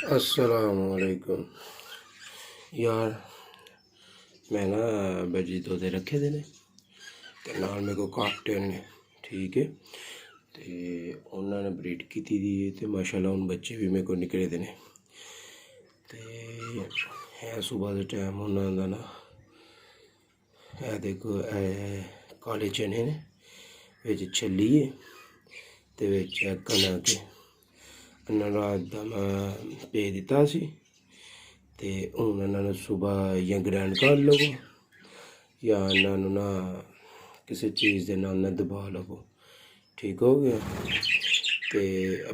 अस्सलामुअलैकुम यार। मैं ना बजी तोते रखे दे ने ते नाल मेरे को काकटेल ने, ठीक है। तो उन्होंने ब्रीड की दी ते माशाल्लाह उन बच्चे भी मेरे को निकले दे ने। ते है सुबह के टाइम उन्होंने ना है देखो काले चने ने बिच छली है ते बिच कनक है। रात का मैं भे दिता सी ते हुण इन्होंने सुबह या ग्रैंड कर लवो या इन्होंने ना किसी चीज़ के नाल ना दबा लवो, ठीक हो गया। ते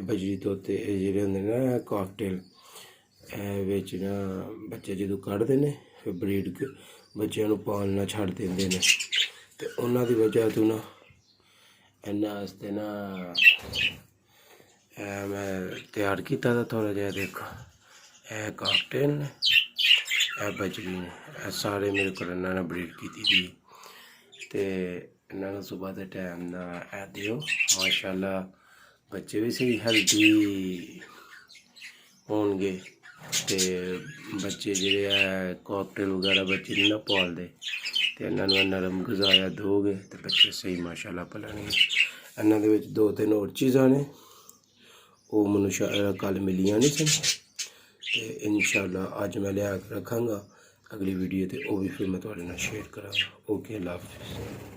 बजरी तोते जेह्ड़े होंदे ना काकटेल बिच ना बच्चे जदों कड्ढदे ने फिर ब्रीड बच्चों पालना छड्ड दिंदे ने ते उन्हां दी वजह तो ना इन्हां आस्ते ना मैं तैयार किया था थोड़ा जहा। देखो ए काकटेल ने ए बजरी ने सारे मेरे को इन्होंने ब्रीड की थी ते इन्होंने सुबह के टाइम ना ए दियो माशाल्लाह बच्चे भी सही हेल्दी होंगे। ते बच्चे जेह्ड़े काकटेल वगैरह बच्चे नहीं ना पालते ते इन्होंने नरम गजाया दोगे तो बच्चे सही माशाल्लाह पलनगे। इन्हों दे विच 2-3 होर चीज़ां ने वो मैनू कल मिलियां नहीं सन ते इंशाल्लाह अज मैं लिया के रखांगा अगली वीडियो ते वो भी फिर मैं तुहाडे नाल शेयर करांगा। ओके अल्लाह हाफिज़।